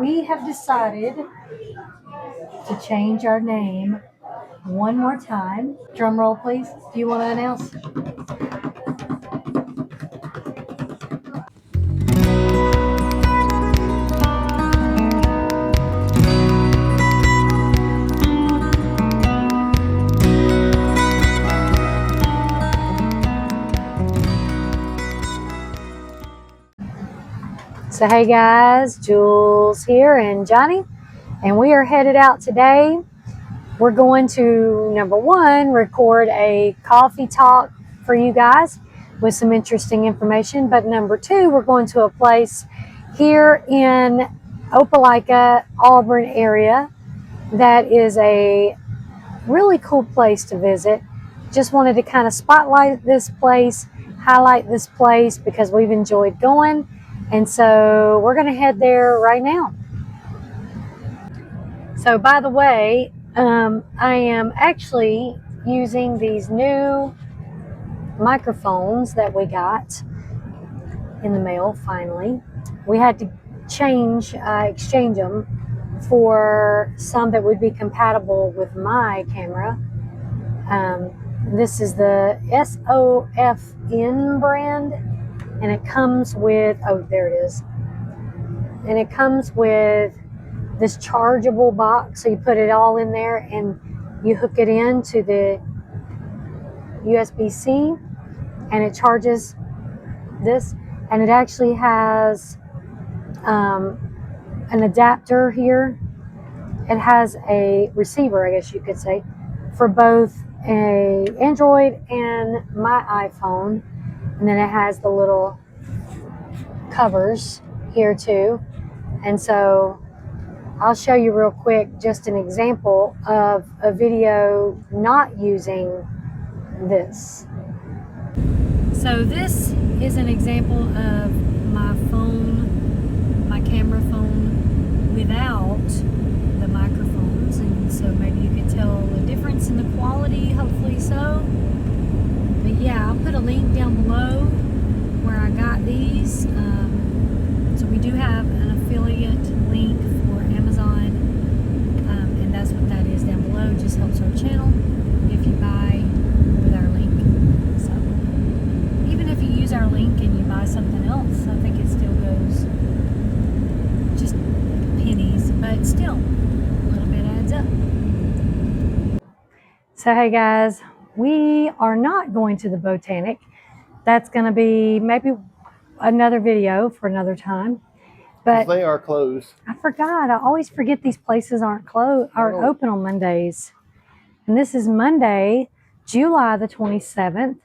We have decided to change our name one more time. Drum roll, please. Do you want to announce? So hey guys, Jules here and Johnny, and we are headed out today. We're going to, number one, record a coffee talk for you guys with some interesting information. But number two, we're going to a place here in Opelika, Auburn area that is a really cool place to visit. Just wanted to kind of spotlight this place, highlight this place because we've enjoyed going. And so we're going to head there right now. So by the way, I am actually using these new microphones that we got in the mail finally. We had to exchange them for some that would be compatible with my camera. This is the SOFN brand, and it comes with, oh, there it is. And it comes with this chargeable box, so you put it all in there and you hook it into the USB-C and it charges this, and it actually has an adapter here. It has a receiver, I guess you could say, for both a Android and my iPhone, and then it has the little covers here too. And so I'll show you real quick just an example of a video not using this. So this is an example of my phone, my camera phone without the microphones, and so maybe you can tell the difference in the quality, hopefully so. But yeah, I'll put a link down below where I got these. So we do have an affiliate link for Amazon, and that's what that is down below. It just helps our channel if you buy with our link. So even if you use our link and you buy something else, I think it still goes just pennies, but still a little bit adds up. So hey guys, we are not going to the Botanic. That's going to be maybe another video for another time. But they are closed. I forgot. I always forget these places aren't open on Mondays. And this is Monday, July the 27th.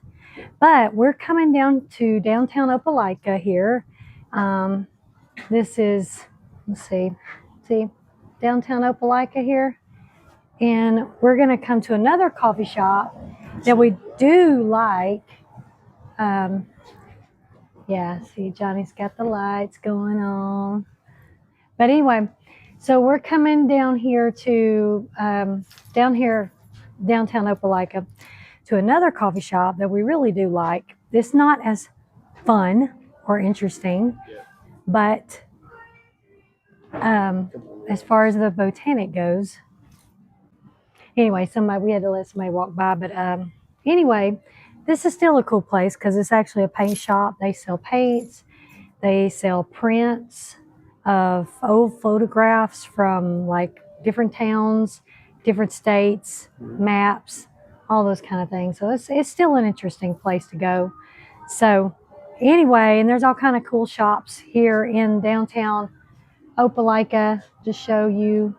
But we're coming down to downtown Opelika here. This is, let's see, downtown Opelika here. And we're going to come to another coffee shop that we do like. Yeah, see, Johnny's got the lights going on. But anyway, so we're coming down here to, downtown Opelika, to another coffee shop that we really do like. It's not as fun or interesting, but as far as the Botanic goes, anyway, we had to let somebody walk by. But anyway, this is still a cool place because it's actually a paint shop. They sell paints. They sell prints of old photographs from like different towns, different states, maps, all those kind of things. So it's still an interesting place to go. So anyway, and there's all kind of cool shops here in downtown Opelika to show you.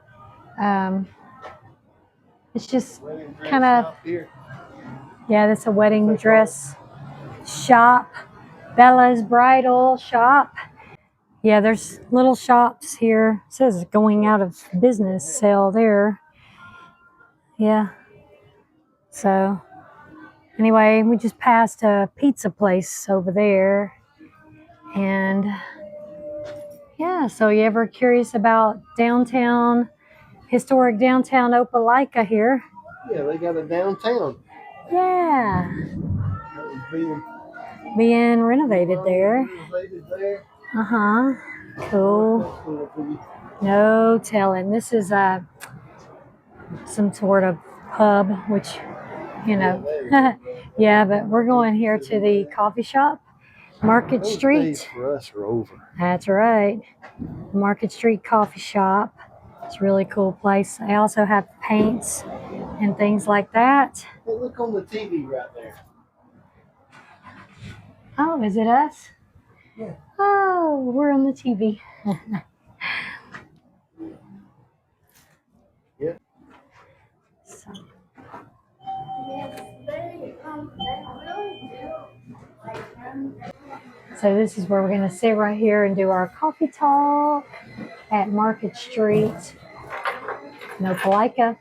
It's just kind of, yeah, that's a wedding dress shop. Bella's Bridal Shop. Yeah, there's little shops here. It says going out of business sale there. Yeah. So anyway, we just passed a pizza place over there. And yeah, so you ever curious about historic downtown Opelika here? Yeah, they got a downtown. Yeah. Being renovated there. Renovated there. Cool. No telling. This is some sort of pub, which, you know, yeah, but we're going here to the coffee shop, Market Those Street. days for us are over. That's right. Market Street Coffee Shop. It's a really cool place. They also have paints and things like that. Hey, look on the TV right there. Oh, is it us? Yeah. Oh, we're on the TV. Yeah. So. So this is where we're going to sit right here and do our coffee talk at Market Street in Opelika.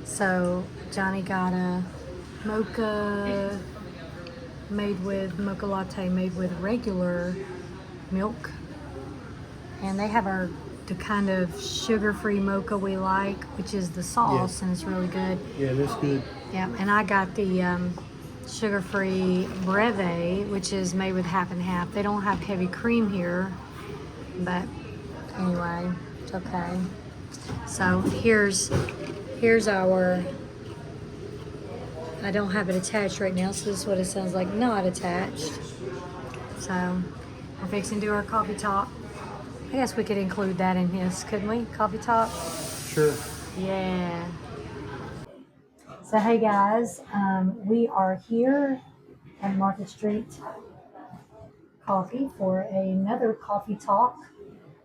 So Johnny got a mocha latte made with regular milk, and they have the kind of sugar-free mocha we like, which is the sauce, and it's really good. Yeah, that's good. Yeah, and I got the sugar-free breve, which is made with half and half. They don't have heavy cream here, but anyway, it's okay. So here's our. I don't have it attached right now, so this is what it sounds like not attached. So we're fixing to do our coffee talk. I guess we could include that in his, couldn't we? Coffee talk? Sure. Yeah. So hey guys, we are here at Market Street Coffee for another coffee talk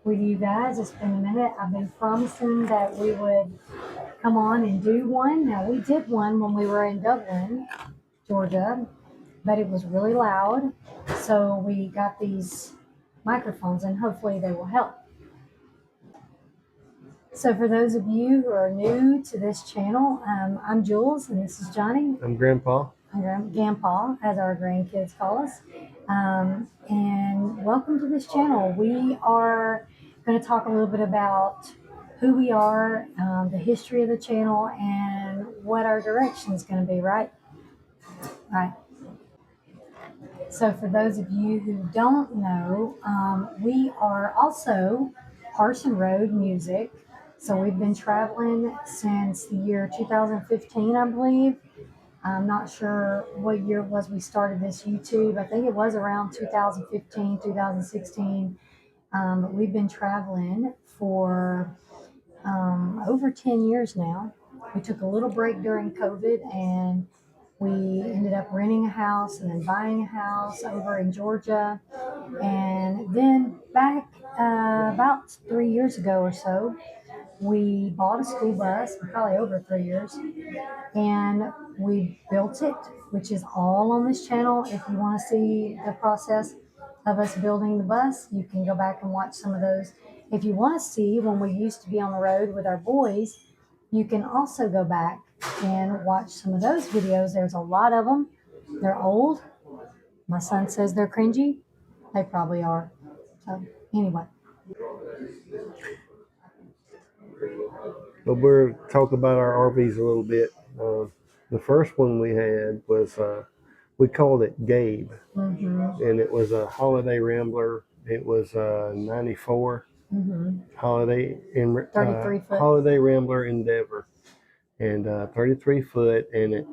with you guys. It's been a minute. I've been promising that we would come on and do one. Now we did one when we were in Dublin, Georgia, but it was really loud. So we got these microphones and hopefully they will help. So for those of you who are new to this channel, I'm Jules and this is Johnny. I'm Grandpa. I'm Grandpa, as our grandkids call us. And welcome to this channel. We are going to talk a little bit about who we are, the history of the channel, and what our direction is going to be, right? Right. So for those of you who don't know, we are also Parsonroadmusic. So we've been traveling since the year 2015, I believe. I'm not sure what year it was we started this YouTube. I think it was around 2015, 2016. But we've been traveling for over 10 years now. We took a little break during COVID and we ended up renting a house and then buying a house over in Georgia. And then back about 3 years ago or so, we bought a school bus, probably over 3 years, and we built it, which is all on this channel. If you want to see the process of us building the bus, you can go back and watch some of those. If you want to see when we used to be on the road with our boys, you can also go back and watch some of those videos. There's a lot of them. They're old. My son says they're cringy. They probably are. So anyway. But we're talking about our RVs a little bit. The first one we had was, we called it Gabe. Mm-hmm. And it was a Holiday Rambler. It was 94 Holiday 33 foot. Holiday Rambler Endeavor, and 33 foot, and it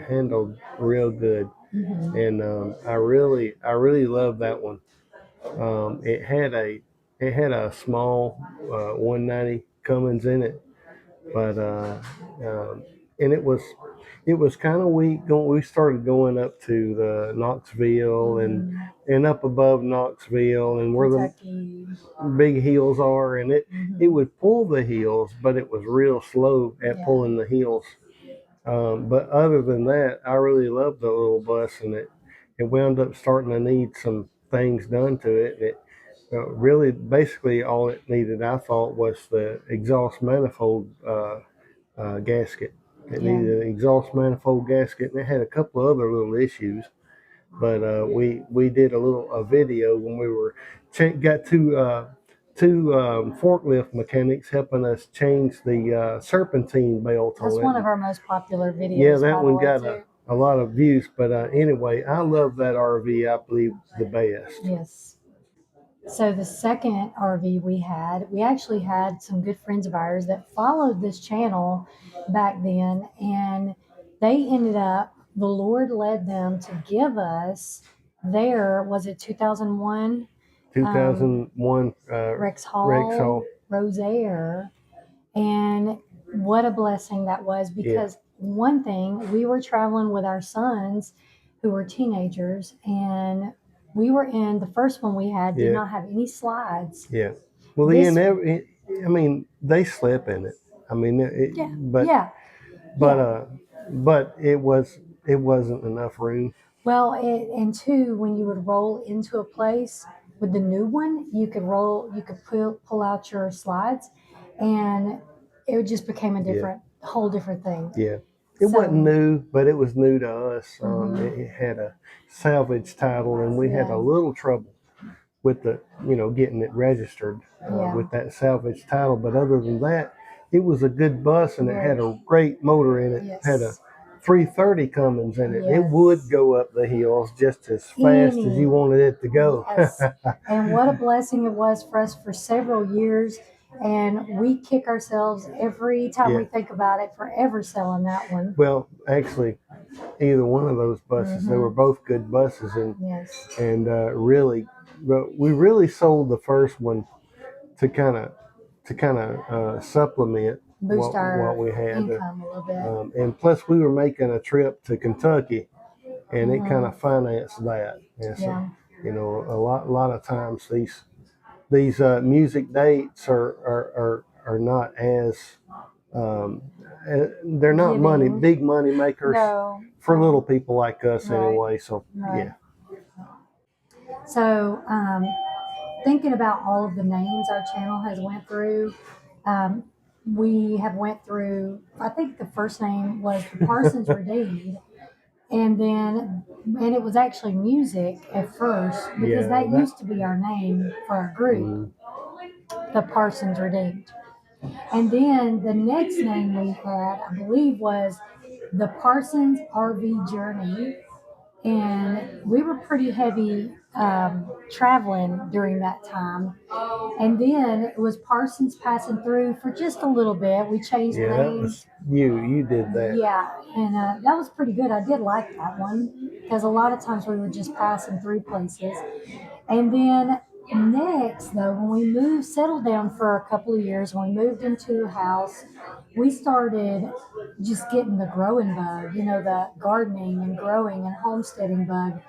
handled real good. Mm-hmm. And I really love that one. It had a small 190 Cummins in it, but and it was kind of weak. We started going up to the Knoxville and up above Knoxville and where Kentucky. The big hills are, and it would pull the hills, but it was real slow at pulling the hills. But other than that, I really loved the little bus, and it wound up starting to need some things done to it. And it really, basically, all it needed, I thought, was the exhaust manifold gasket. It needed an exhaust manifold gasket, and it had a couple of other little issues. But we did a video when we were got two forklift mechanics helping us change the serpentine belt on it. That's one of our most popular videos. Yeah, that one got a lot of views. But anyway, I love that RV. I believe the best. Yes. So the second RV we actually had some good friends of ours that followed this channel back then, and they ended up, the Lord led them to give us their, was it 2001 2001 Rex Rex Hall Hall. Rosaire. And what a blessing that was, because one thing, we were traveling with our sons who were teenagers, and we were in the first one we had, did not have any slides. Yeah. Well, This- I mean, they slept in it. I mean, but it wasn't enough room. Well, and two, when you would roll into a place with the new one, you could pull out your slides, and it just became a whole different thing. Yeah. It wasn't new, but it was new to us. Mhm. It had a salvage title, and we had Yeah. a little trouble with getting it registered with that salvage title. But other than that, it was a good bus, and it had a great motor in it. Yes. Had a 330 Cummins in it. It Yes. would go up the hills just as fast as you wanted it to go. Yes. And what a blessing it was for us for several years. And we kick ourselves every time we think about it for ever selling that one. Well, actually, either one of those buses, they were both good buses, and really, but we really sold the first one to kind of supplement boost what we had, income a little bit. And plus we were making a trip to Kentucky, and it kind of financed that. And so, a lot of times these music dates are not as they're not big money makers for little people like us anyway. So So thinking about all of the names our channel has went through, we have went through, I think the first name was the Parson's Redeemed, and it was actually music at first, because that used to be our name for our group, the Parson's Redeemed. And then the next name we had, I believe, was the Parson's RV Journey. And we were pretty heavy traveling during that time. And then it was Parsons Passing Through for just a little bit. We changed names. That was you did that. Yeah, and that was pretty good. I did like that one, because a lot of times we were just passing through places. And then next, though, when we settled down for a couple of years, when we moved into a house, we started just getting the growing bug, the gardening and growing and homesteading bug.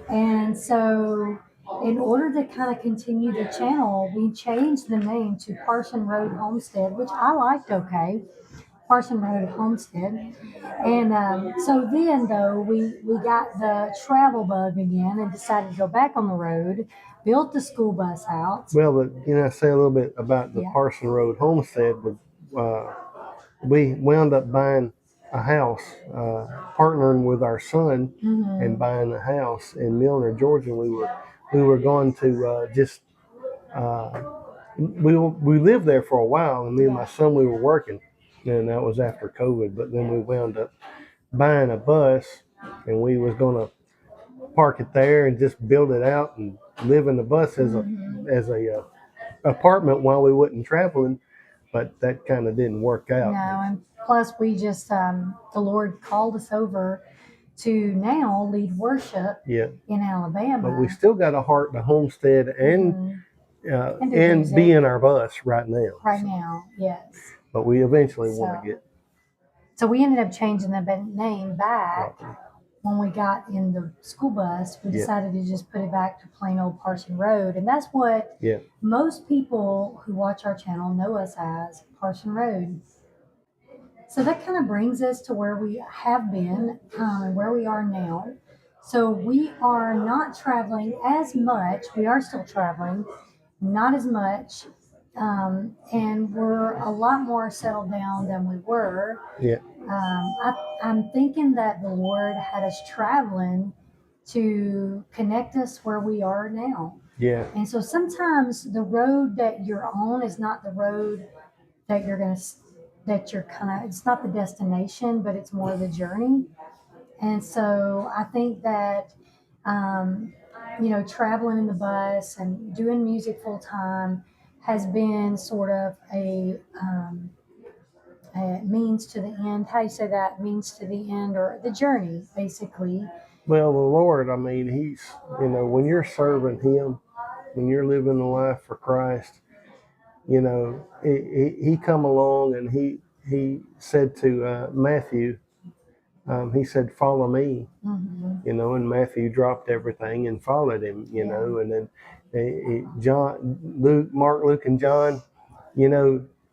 And so, in order to kind of continue the channel, we changed the name to Parson Road Homestead, which I liked okay. Parson Road Homestead. And so then, though, we got the travel bug again and decided to go back on the road, built the school bus out. Well, I say a little bit about the Parson Road Homestead. We wound up buying a house, partnering with our son, and buying a house in Milner, Georgia. We were going to we lived there for a while, and me and my son, we were working, and that was after COVID. But then we wound up buying a bus, and we was going to park it there and just build it out and live in the bus as a apartment while we wasn't traveling. But that kind of didn't work out. No, and plus we just the Lord called us over to now lead worship in Alabama. But we still got a heart to homestead and be in our bus right now. Right now, yes. But we eventually want to get. So we ended up changing the name back. When we got in the school bus, we decided to just put it back to plain old Parson Road. And that's what most people who watch our channel know us as, Parson Road. So that kind of brings us to where we have been and where we are now. So we are not traveling as much. We are still traveling, not as much. And we're a lot more settled down than we were. I'm thinking that the Lord had us traveling to connect us where we are now. And so sometimes the road that you're on is not the road that it's not the destination, but it's more the journey. And so I think that traveling in the bus and doing music full time has been sort of a means to the end. How do you say that? Means to the end, or the journey, basically. Well, the Lord, I mean, He's, when you're serving Him, when you're living a life for Christ, He come along and He said to Matthew, He said, "Follow me." And Matthew dropped everything and followed Him. And then John, Mark, Luke, and John,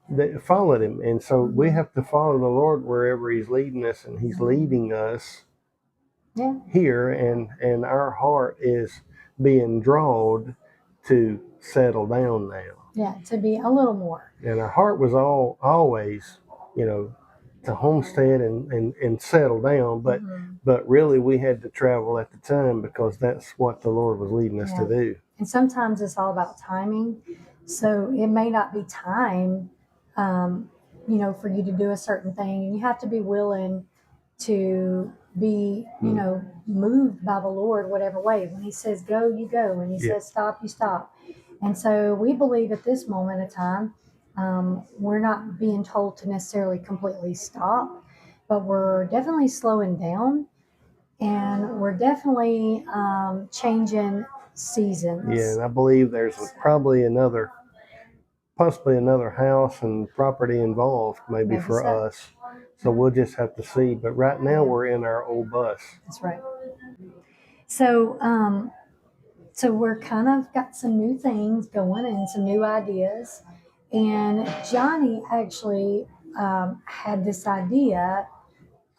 they followed Him, and so we have to follow the Lord wherever He's leading us, and He's leading us here, and our heart is being drawn to settle down now. Yeah, to be a little more. And our heart was always, to homestead and settle down, but really we had to travel at the time because that's what the Lord was leading us to do. And sometimes it's all about timing. So it may not be time, for you to do a certain thing, and you have to be willing to be, moved by the Lord whatever way. When He says go, you go. When He says stop, you stop. And so we believe at this moment in time, we're not being told to necessarily completely stop, but we're definitely slowing down, and we're definitely changing seasons. Yeah, and I believe there's possibly another house and property involved, maybe for us. So we'll just have to see. But right now we're in our old bus. That's right. So, so we're kind of got some new things going and some new ideas. And Johnny actually had this idea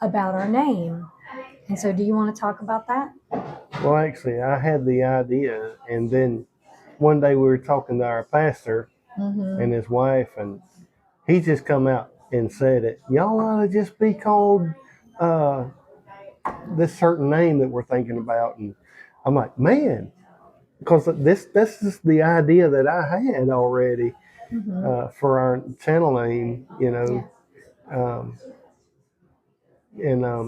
about our name. And so do you want to talk about that? Well, actually, I had the idea, and then one day we were talking to our pastor and his wife, and he just come out and said it. Y'all ought to just be called this certain name that we're thinking about. And I'm like, man, because this is the idea that I had already for our channel name,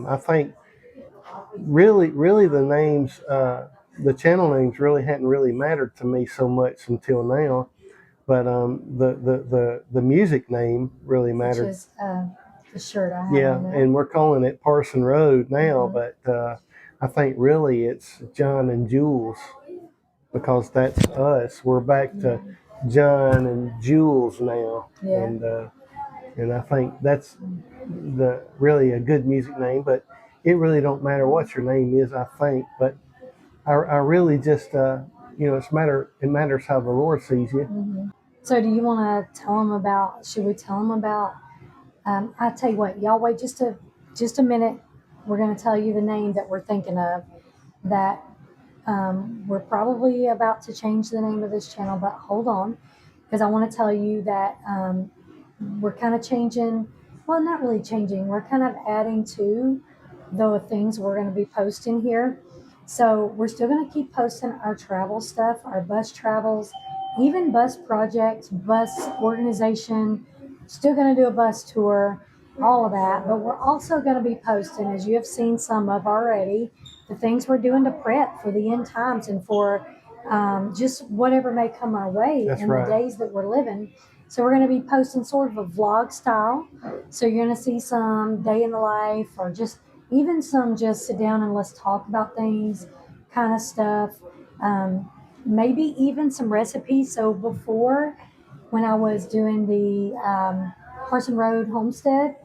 I think really the names, the channel names really hadn't really mattered to me so much until now, but the music name really mattered. Which is the shirt I have. Yeah, and we're calling it Parson Road now, but I think really it's John and Jules, because that's us. We're back to John and Jules now, and I think that's really a good music name. But it really don't matter what your name is, I think. But I really just it matters how the Lord sees you. So do you want to tell them about? Should we tell them about? I tell you what, y'all wait just a minute. We're going to tell you the name that we're thinking of. That we're probably about to change the name of this channel, but hold on, because I want to tell you that we're kind of changing. Well, not really changing. We're kind of adding to the things we're going to be posting here. So we're still going to keep posting our travel stuff, our bus travels, even bus projects, bus organization. Still going to do a bus tour, all of that. But we're also going to be posting, as you have seen some of already, the things we're doing to prep for the end times and for just whatever may come our way the days that we're living. So we're going to be posting sort of a vlog style. So you're going to see some day in the life, or just even some just sit down and let's talk about things kind of stuff. Maybe even some recipes. So before, when I was doing the Parson Road Homestead,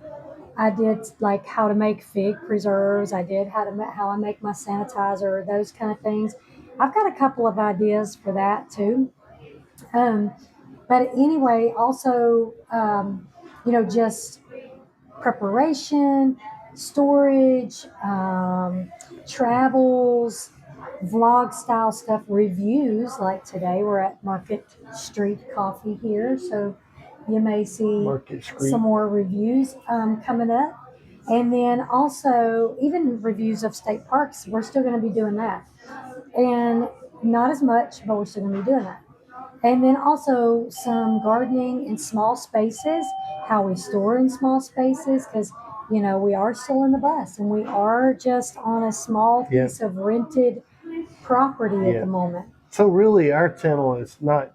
I did like how to make fig preserves. I did how I make my sanitizer, those kind of things. I've got a couple of ideas for that too. But anyway, also, just preparation, storage, travels, vlog style stuff, reviews. Like today, we're at Market Street Coffee here, so you may see some more reviews coming up. And then also, even reviews of state parks, we're still going to be doing that. And not as much, but we're still going to be doing that. And then also some gardening in small spaces, how we store in small spaces, because, we are still in the bus and we are just on a small piece of rented property at the moment. So really, our channel is not.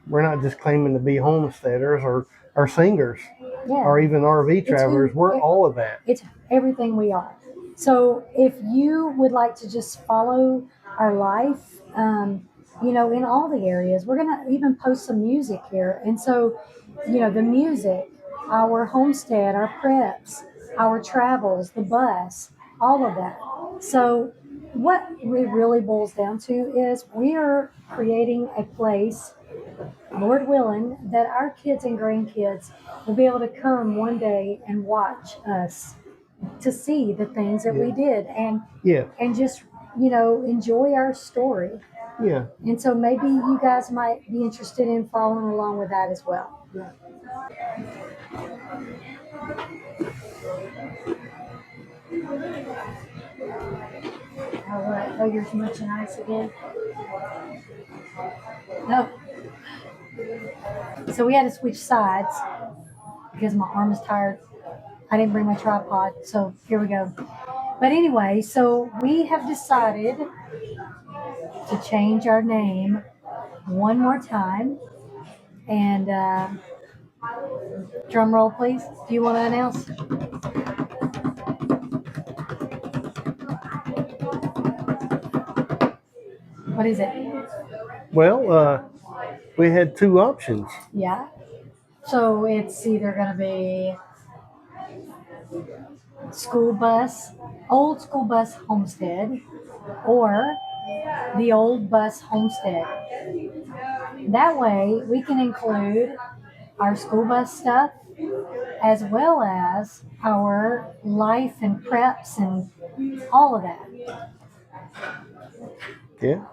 We're not just claiming to be homesteaders or singers or even RV travelers. We're all of that. It's everything we are. So if you would like to just follow our life, in all the areas, we're going to even post some music here. And so, the music, our homestead, our preps, our travels, the bus, all of that. So what it really boils down to is we are creating a place, Lord willing, that our kids and grandkids will be able to come one day and watch us, to see the things that we did and just enjoy our story. And so maybe you guys might be interested in following along with that as well. Oh, you're munching ice again? No. So we had to switch sides because my arm is tired. I didn't bring my tripod, so here we go. But anyway, so we have decided to change our name one more time. And drum roll, please. Do you want to announce? What is it? Well, we had two options. Yeah. So it's either going to be old school bus homestead, or the old bus homestead. That way we can include our school bus stuff as well as our life and preps and all of that. Yeah.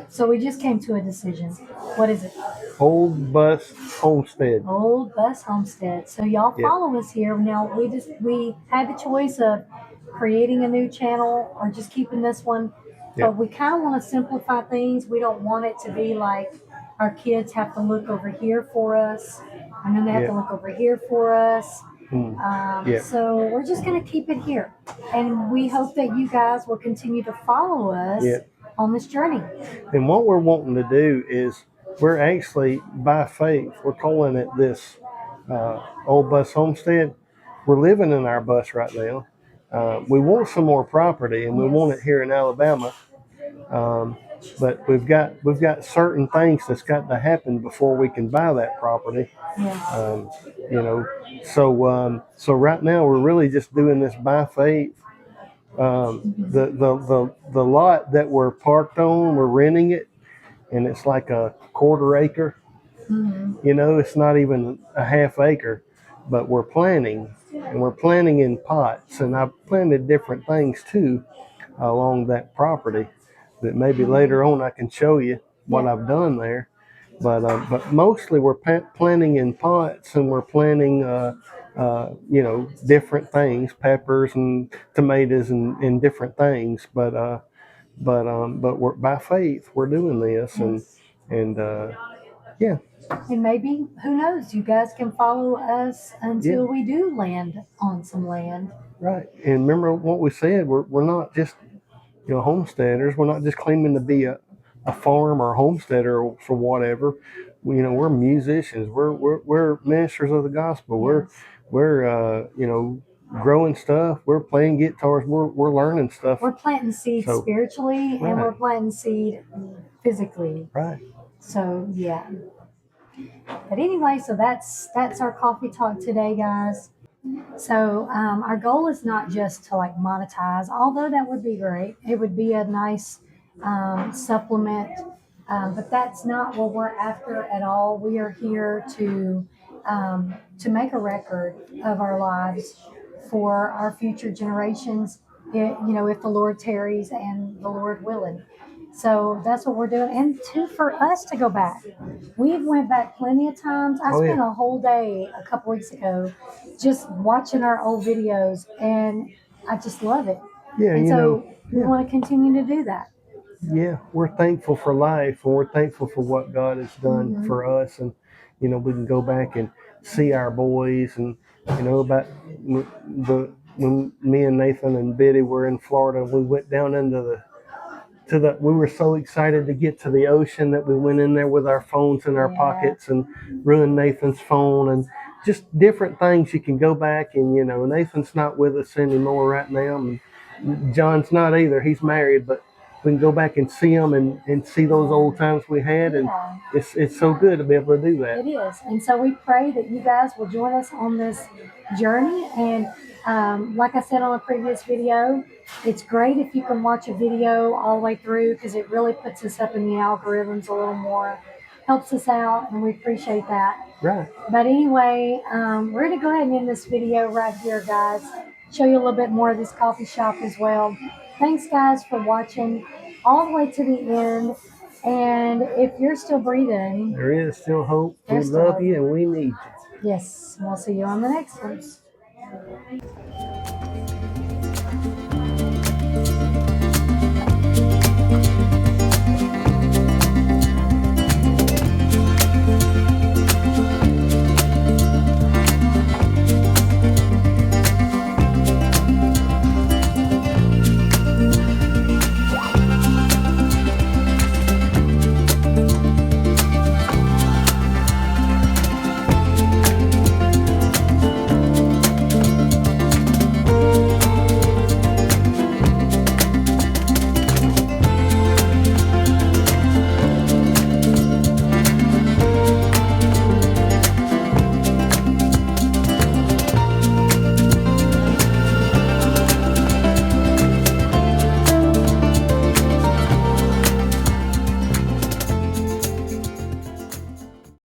So we just came to a decision. What is it? Old Bus Homestead. Old Bus Homestead. So y'all follow us here. Now we had the choice of creating a new channel or just keeping this one. But we kind of want to simplify things. We don't want it to be like our kids have to look over here for us, and then they have to look over here for us. So we're just going to keep it here. And we hope that you guys will continue to follow us on this journey. And what we're wanting to do is we're actually, by faith, we're calling it this Old Bus Homestead. We're living in our bus right now. We want some more property, and we want it here in Alabama. But we've got certain things that's got to happen before we can buy that property. So right now we're really just doing this by faith. The lot that we're parked on, we're renting it, and it's like a quarter acre. It's not even a half acre, but we're planting, and we're planting in pots, and I've planted different things too along that property that maybe later on I can show you what I've done there. But mostly we're planting in pots, and we're planting different things, peppers and tomatoes and different things. But we're, by faith, we're doing this, and maybe, who knows, you guys can follow us until we do land on some land. Right. And remember what we said, we're not just homesteaders. We're not just claiming to be a farm or a homesteader for whatever. We're musicians. We're ministers of the gospel. We're growing stuff. We're playing guitars. We're learning stuff. We're planting seeds spiritually, and we're planting seed physically. Right. So yeah. But anyway, so that's our coffee talk today, guys. So our goal is not just to monetize, although that would be great. It would be a nice supplement, but that's not what we're after at all. We are here to make a record of our lives for our future generations, if the Lord tarries and the Lord willing. So that's what we're doing. And for us to go back. We've went back plenty of times. I spent a whole day a couple weeks ago just watching our old videos, and I just love it. Yeah, and so we want to continue to do that. Yeah, we're thankful for life, and we're thankful for what God has done for us. And, we can go back and see our boys, and, about when me and Nathan and Biddy were in Florida, we went down into we were so excited to get to the ocean that we went in there with our phones in our pockets and ruined Nathan's phone, and just different things. You can go back and, Nathan's not with us anymore right now, and John's not either. He's married, but we can go back and see him and see those old times we had, and it's so good to be able to do that. It is. And so we pray that you guys will join us on this journey. And like I said on a previous video, it's great if you can watch a video all the way through, because it really puts us up in the algorithms a little more, helps us out, and we appreciate that. Right. But anyway, we're going to go ahead and end this video right here, guys. Show you a little bit more of this coffee shop as well. Thanks, guys, for watching all the way to the end. And if you're still breathing, there is still hope. We love you and we need you. Yes, we'll see you on the next one.